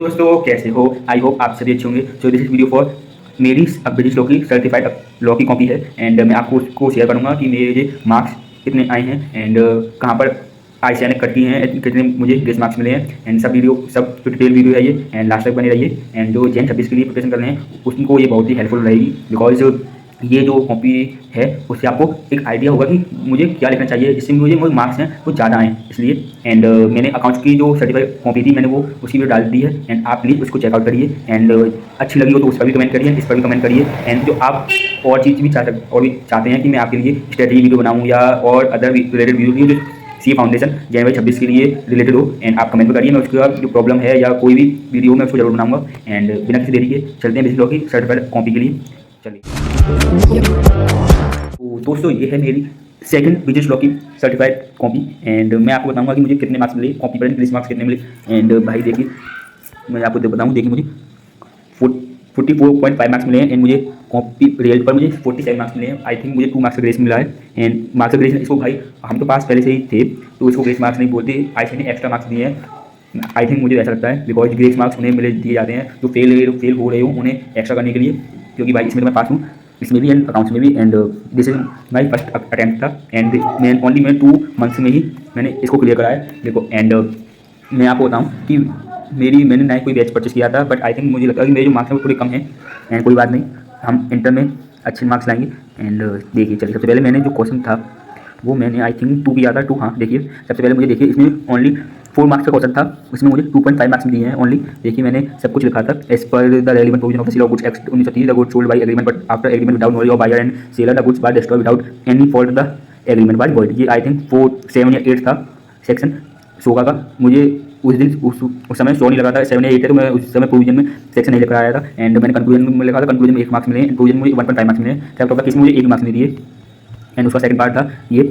दोस्तों कैसे हो? आई होप आप सभी अच्छे होंगे। So this is video for मेरी बिजनेस लॉ की सर्टिफाइड लॉ की कॉपी है एंड मैं आपको उसको शेयर करूंगा कि मेरे मार्क्स कितने आए हैं एंड कहाँ पर ICAR ने कट की हैं, कितने मुझे ग्रेस मार्क्स मिले हैं एंड सब वीडियो सब डिटेल वीडियो है ये एंड लास्ट तक बने रहिए। एंड जो जैन 26 के लिए प्रिपरेशन कर रहे हैं उनको ये बहुत ही हेल्पफुल रहेगी बिकॉज ये जो कॉपी है उससे आपको एक आइडिया होगा कि मुझे क्या लिखना चाहिए जिससे मुझे मार्क्स हैं वो ज़्यादा आएँ इसलिए। एंड मैंने अकाउंट्स की जो सर्टिफाइड कॉपी थी मैंने वो उसी में डाल दी है एंड आप प्लीज़ उसको चेकआउट करिए एंड अच्छी लगी हो तो उस पर भी कमेंट करिए, इस पर भी कमेंट करिए। एंड जो आप और चीज़ भी चाहते हैं कि मैं आपके लिए स्ट्रेटजी वीडियो बनाऊँ या और अदर रिलेटेड वीडियो जो सी फाउंडेशन जनवरी 26 के लिए रिलेटेड हो एंड आप कमेंट में करिए, मैं उसका जो प्रॉब्लम है या कोई भी वीडियो मैं उसको जरूर बनाऊंगा। एंड बिना किसी देरी के चलते हैं बिजनेस लॉ की सर्टिफाइड कॉपी के लिए। चलिए तो दोस्तों ये है मेरी सेकंड बिजनेस लॉ की सर्टिफाइड कॉपी एंड मैं आपको बताऊंगा कि मुझे कितने मार्क्स मिले, कॉपी पर इंग्लिश मार्क्स कितने मिले। एंड भाई देखिए मैं आपको बताऊँ, देखिए मुझे 44.5 मार्क्स मिले हैं एंड मुझे कॉपी रिजल्ट पर मुझे 47 मार्क्स मिले हैं। आई थिंक मुझे 2 मार्क्स का ग्रेस मिला है एंड मार्क्स का ग्रेस इसको भाई हम तो पास पहले से ही थे तो इसको ग्रेस मार्क्स नहीं बोलते, ICAR ने एक्स्ट्रा मार्क्स दिए हैं। आई थिंक मुझे ऐसा लगता है बिकॉज ग्रेस मार्क्स उन्हें मिले दिए जाते हैं जो फेल हो रहे हो उन्हें एक्स्ट्रा करने के लिए, क्योंकि भाई इसमें तो मैं पास हूँ, इसमें भी एंड अकाउंट्स में भी। And this is my first attempt था एंड मैं 2 मंथ्स में ही मैंने इसको क्लियर कराया देखो। एंड मैं आपको बताऊँ कि मैंने नया कोई बैच परचेस किया था बट आई थिंक मुझे लगता है कि मेरे जो मार्क्स हैं वो थोड़े कम हैं एंड कोई बात नहीं, हम इंटर में अच्छे मार्क्स लाएंगे। एंड देखिए चलिए सबसे पहले मैंने जो क्वेश्चन था वो मैंने आई थिंक 2 किया था 2, हाँ देखिए सबसे पहले मुझे देखिए इसमें ओनली 4 मार्क्स का क्वेश्चन था, उसमें मुझे 2.5 मार्क्स दिए हैं ओनली। देखिए मैंने सब कुछ लिखा था as per the relevant provision of the sale of goods act 1930 the goods sold by agreement but after agreement without knowledge of buyer and seller the goods were destroyed without any fault the agreement by void. ये I think 4, 7 या 8 था section शोका का। मुझे उस दिन उस समय show नहीं लगा था 7 या 8 है तो मैं उस समय प्रोविजन में सेक्शन नहीं लिख आया था एंड मैंने कंक्लूजन में लिखा था, कंक्लूजन में 1 मार्क्स मिले, प्रोविजन में 1.5 मार्क्स मिले, टॉपिक किसी मुझे 1 मार्क्स नहीं दिए। एंड उसका सेकंड पार्ट था ये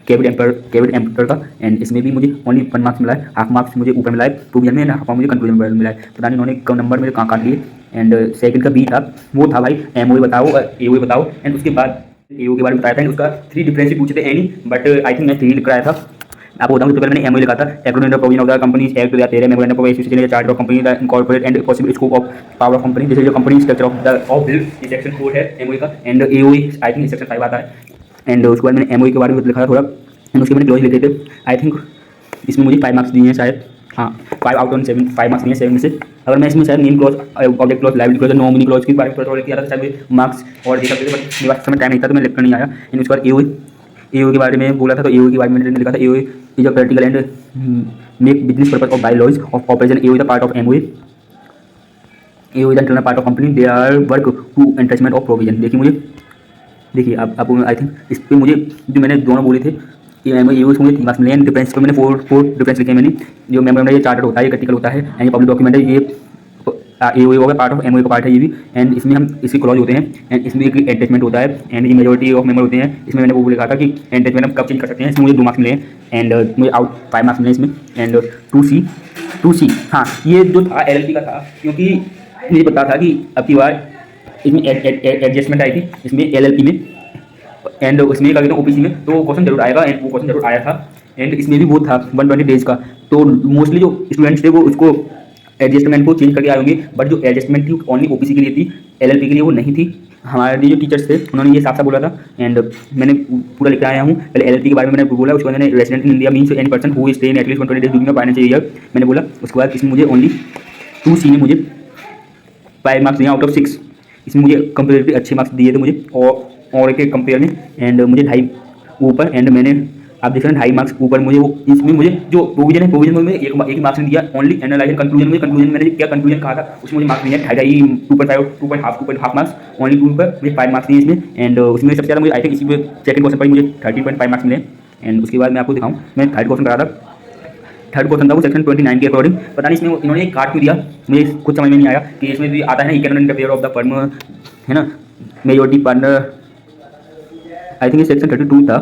कैबिट एम्पर का एंड इसमें भी मुझे ओनली 1 मार्क्स मिला है, हाफ मार्क्स मुझे ऊपर मिला है प्रोविजन में, हाफ मुझे कंक्लूजन में मिला है। पता नहीं उन्होंने कम नंबर मेरे कहाँ काट लिए। एंड सेकंड का बी था वो था भाई MOA बताओ AOA बताओ एंड उसके बाद AO के बारे में बताया था एंड उसका 3 डिफरेंस भी पूछे थे एनी बट आई थिंक मैं 3 लिख रहा था। आपको बताऊं तो पहले मैंने MOA लिखा था agreement of provision of the companies act 2013 memorandum of association charter of company the incorporate and possible scope of power of company, जैसे जो कंपनी स्ट्रक्चर ऑफ बिल ये सेक्शन 4 है MOA का। And AOA I think section 5 आता है। And उसके बाद मैंने MOA के बारे में लिखा था थोड़ा एंड उसके मैंने क्लोज लिखे थे। आई थिंक इसमें मुझे 5 मार्क्स दिए हैं शायद, हाँ 5 आउट ऑफ 7 5 मार्क्स दिए हैं 7 में से। अगर मैं इसमें शायद name clause object clause liability clause nominee clause के बारे में थोड़ा किया था शायद मार्क्स और दे सकते थे बट मेरे पास समय टाइम नहीं था तो मैं लिखकर नहीं आया। एंड उसके बाद AOA के बारे में बोला था तो AOA के बारे में मैंने लिखा था AOA is a practical and make business purpose of bylaws of operation. AOA is the part of MOA, AOA is internal part of company, they are work to entertainment of provision. देखिए आप I think इस पर मुझे जो मैंने दोनों बोले थे कि AOA मुझे 3 मार्क्स मिले हैं, डिफरेंस पर मैंने 4 डिफरेंस लिखे मैंने। जो मेमोरेंडम ये चार्टर होता है ये क्रिटिकल होता है एंड ये पब्लिक डॉक्यूमेंट है, ये AOA होगा पार्ट ऑफ MOA का पार्ट है ये भी। एंड इसमें हम इसके क्लॉज होते हैं एंड इसमें एक अटैचमेंट होता है एंड ये मेजोरिटी ऑफ मेंबर होते हैं। इसमें मैंने वो लिखा था कि अटैचमेंट हम कब चेंज कर सकते हैं। इसमें मुझे 2 मार्क्स मिले हैं एंड मुझे आउट 5 मार्क्स मिले इसमें। एंड 2C हाँ ये जो था LLP का था क्योंकि मुझे पता था कि अब की बार इसमें एडजस्टमेंट आई थी इसमें LLP में एंड उसमें क्या कहते हैं OPC में तो क्वेश्चन जरूर आएगा एंड वो क्वेश्चन जरूर आया था। एंड इसमें भी वो था 120 डेज का तो मोस्टली जो स्टूडेंट्स थे वो उसको एडजस्टमेंट को चेंज करके आए होंगे बट जो एडजस्टमेंट थी ओनली OPC के लिए थी, LLP के लिए वो नहीं थी। हमारे जो टीचर्स थे उन्होंने ये साफ साफ बोला था एंड मैंने पूरा लिख आया हूँ। पहले LLP के बारे में मैंने बोला, उसके बाद मैंने resident in India means any person who stay in at least 120 days during the financial year मैंने बोला। उसके बाद इसमें मुझे ओनली 2C में मुझे 5 मार्क्स दिए आउट ऑफ 6। इसमें मुझे कंपेरेटिवली अच्छे मार्क्स दिए थे मुझे और के कंपेयर में एंड मुझे 2.5 ऊपर एंड मैंने आप देख रहे हैं 2.5 मार्क्स ऊपर मुझे वो इसमें मुझे जो प्रोविजन है प्रोविजन में एक मार्क्स नहीं दिया ओनली एनालाइज कंक्लूजन में। कंक्लूजन मैंने क्या कंक्लूजन कहा था उसमें मुझे मार्क्स नहीं है 2.5 2.5 मार्क्स ओनली 2 पर मुझे 5 मार्क्स दिए इसमें। एंड उसमें सबसे ज़्यादा मुझे आई थिंक इसी में सेकंड क्वेश्चन पर मुझे 13.5 मार्क्स मिले। एंड उसके बाद मैं आपको दिखाऊँ मैं थर्ड क्वेश्चन करा था, थर्ड क्वेश्चन था वो सेक्शन 29 के अकॉर्डिंग। पता नहीं इसमें इन्होंने एक कार्ड क्यों दिया मुझे कुछ समझ में नहीं आया कि इसमें भी आता है ना economic interfere of the firm है ना मेजोरिटी पार्टनर, आई थिंक ये सेक्शन 32 था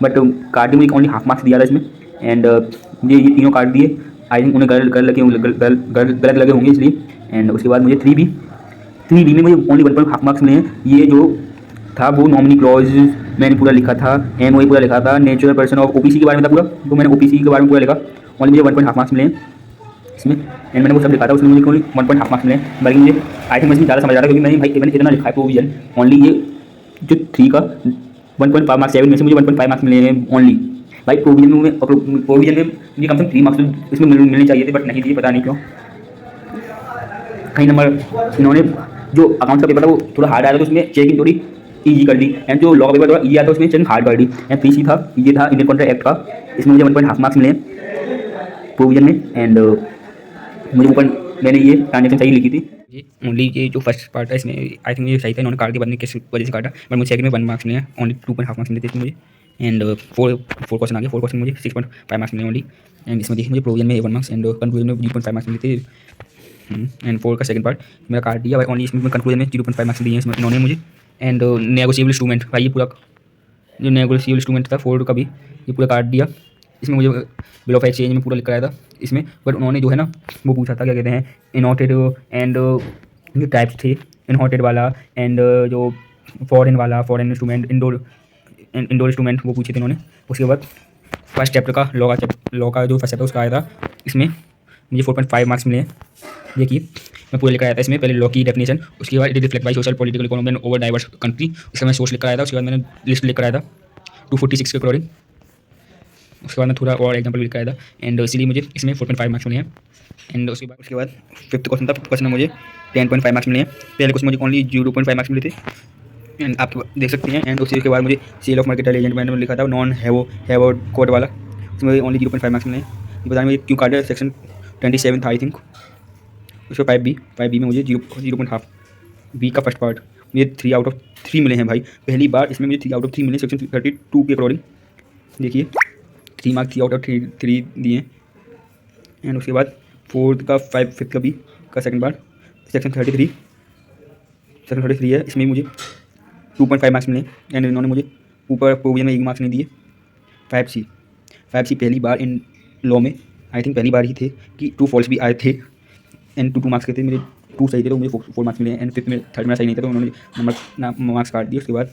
बट कार्ड में ओनली हाफ मार्क्स दिया था इसमें। एंड ये तीनों कार्ड दिए आई थिंक उन्हें गलत लगे होंगे इसलिए। एंड उसके बाद मुझे 3B में मुझे ओनली 1.5 मार्क्स मिले हैं। ये जो था वो नॉमिनी क्लॉज मैंने पूरा लिखा था, MOA पूरा लिखा था, नेचुरल पर्सन ऑफ OPC के बारे में था पूरा तो मैंने OPC के बारे में पूरा लिखा, ओनली मुझे 1.5 मार्क्स मिले हैं। इसमें, एंड मैंने वो सब लिखा था, उसमें मुझे कोई 1.5 मार्क्स मिले, बल्कि मुझे आई थिंक मुझे ज़्यादा समझ आ रहा है, क्योंकि मैंने भाई मैंने इतना लिखा है प्रोविजन ओनली, ये जो 3 का 1.5 मार्क्स 7 में से मुझे 1.5 मार्क्स मिले हैं ओनली। भाई प्रोविजन में मुझे कम से कम 3 मार्क्स तो इसमें मिलने चाहिए थे, बट नहीं दिए, पता नहीं क्यों। कहीं नंबर इन्होंने जो अकाउंट्स का पेपर था वो थोड़ा हार्ड आया था, तो उसमें चेकिंग थोड़ी ईजी कर दी, एंड जो लॉ का पेपर थोड़ा ईजी आया था उसमें चेकिंग हार्ड कर दी। एंड पीसी था, ये था इंडियन कॉन्ट्रैक्ट एक्ट का, इसमें मुझे 1.5 मार्क्स मिले प्रोविजन में। एंड मुझे ऊपर मैंने ये ट्रांजेक्शन सही लिखी थी, ये ओनली ये जो फर्स्ट पार्ट है इसमें आई थिंक ये सही था, इन्होंने काट के बाद में किस वजह से काटा, बट मुझे सेकंड में 1 मार्क्स मिले हैं, ओनली 2.5 मार्क्स मिले थे इसमें मुझे। एंड फोर क्वेश्चन आ गए, 4 क्वेश्चन मुझे 6.5 मार्क्स मिले ओनली। एंड इसमें देखिए मुझे प्रोविजन में 1 मार्क्स एंड कंक्लूजन में 0.5 मार्क्स मिले थे। एंड 4 का सेकंड पार्ट मेरा काट दिया भाई, ओनली इसमें कंक्लूजन में 0.5 मार्क्स दिए हैं इसमें इन्होंने मुझे। एंड नेगोशिएबल इंस्ट्रूमेंट भाई, ये पूरा जो नेगोशिएबल इंस्ट्रूमेंट था 4 का भी ये पूरा काट दिया। इसमें मुझे बिल ऑफ एक्सचेंज में पूरा लिखा आया था इसमें, बट उन्होंने जो है ना वो पूछा था क्या कहते हैं इनऑटेड, एंड जो टाइप्स थे इनऑटेड वाला, एंड जो फॉरेन वाला, फॉरेन इंस्ट्रूमेंट, इंडोर इंस्ट्रूमेंट, वो पूछे थे उन्होंने। उसके बाद फर्स्ट चैप्टर का लॉ का जो फर्स्ट चैप्टर उसका आया था, इसमें मुझे 4.5 मार्क्स मिले हैं। देखिए मैं पूरा लिखा आया था इसमें, पहले लॉ की डेफिनेशन, उसके बाद it is reflect by social political economy and over diverse country, इसका मैं सोर्स लिख कर आया था। उसके बाद मैंने लिस्ट लिख कर आया था 246 के अकॉर्डिंग। उसके बाद मैं थोड़ा और एग्जाम्पल लिख कर आया था, एंड इसीलिए मुझे इसमें 4.5 मार्क्स मिले हैं। एंड उसके बाद फिफ्थ क्वेश्चन था, फिफ्थ क्वेश्चन में मुझे 10.5 मार्क्स मिले हैं। पहले क्वेश्चन मुझे ओनली 0.5 मार्क्स मिले थे, एंड आप देख सकते हैं। एंड उसके बाद मुझे सेल ऑफ मार्केट एजेंट मैंने लिखा था नॉन हैव कोड वाला, उसमें ओनली 0.5 मार्क्स मिले हैं। ये बताने मुझे क्यों काटा है, सेक्शन 27 था आई थिंक, उसमें 5B में मुझे 0.5 बी का फर्स्ट पार्ट मुझे 3 आउट ऑफ 3 मिले हैं भाई, पहली बार इसमें मुझे 3 आउट ऑफ 3 मिले सेक्शन 32 के अकॉर्डिंग। देखिए 3 मार्क्स 3 आउट ऑफ 3 दिए। एंड उसके बाद फिफ्थ का बी का सेकंड पार्ट सेक्शन 33 है, इसमें मुझे 2.5 मार्क्स मिले। एंड इन्होंने मुझे ऊपर प्रोविजन में 1 मार्क्स नहीं दिए। 5C पहली बार इन लॉ में आई थिंक पहली बार ही थे कि ट्रू फॉल्स भी आए थे, एंड 2 मार्क्स के थे, मेरे 2 सही थे तो मुझे 4 मार्क्स मिले। एंड फिफ्थ में थर्ड मेरा सही नहीं था तो उन्होंने मार्क्स काट दिए। उसके बाद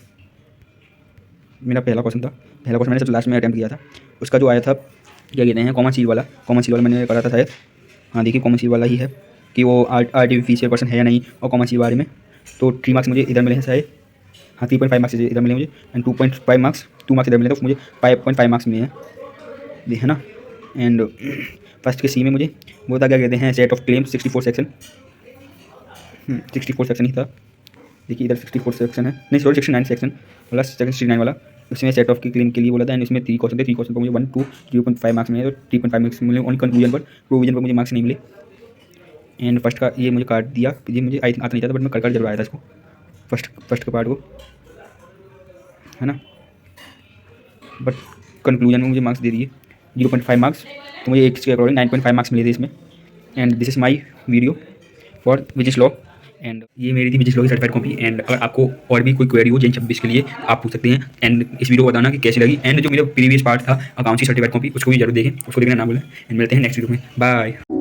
मेरा पहला क्वेश्चन मैंने सबसे लास्ट में अटैम्प्ट किया था, उसका जो आया था क्या कहते हैं कॉमन सील वाला मैंने करा था शायद, हाँ देखिए कॉमन सील वाला ही है कि वो आर्टिफिशियल पर्सन है या नहीं, और कॉमन सील बारे में तो 3 मार्क्स मुझे इधर मिले हैं शायद, हाँ 3.5 मार्क्स इधर मिले मुझे, एंड 2.5 मार्क्स 2 मार्क्स इधर मिले तो मुझे 5.5 मार्क्स मिले हैं, है ना। एंड फर्स्ट के सी में मुझे वो था क्या कहते हैं set of claims 64 section, 64 section ही था। देखिए इधर 64 सेक्शन है, नहीं सॉरी 69 सेक्शन वाला, सेक्शन 69 वाला, उसमें सेट ऑफ की क्लेम के लिए बोला था। एंड इसमें 3 क्वेश्चन थे, 3 क्वेश्चन पर मुझे 1 2 0.5 मार्क्स मिले, तो 3.5 मार्क्स मिले ओनली कंक्लूजन पर, प्रोविजन पर मुझे मार्क्स नहीं मिले। एंड फर्स्ट का ये मुझे काट दिया, ये मुझे आई थिंक आता नहीं था, बट मैं कर जरूर आया था इसको, फर्स्ट के पार्ट को, है ना। बट कंक्लूजन में मुझे मार्क्स दे दिए 0.5 मार्क्स, तो मुझे एक के अकॉर्डिंग 9.5 मार्क्स मिले थे इसमें। And this is my video for business law, and ये मेरी थी बिजनेस लॉ की सर्टिफाइड कॉपी। एंड अगर आपको और भी कोई क्वेरी हो जैन 26 के लिए आप पूछ सकते हैं। एंड इस वीडियो को बताना कि कैसी लगी, एंड जो मेरा प्रीवियस पार्ट था अकाउंट्स की सर्टिफाइड कॉपी उसको भी जरूर देखें, उसको देखना ना भूलें। एंड मिलते हैं नेक्स्ट वीडियो में, बाय।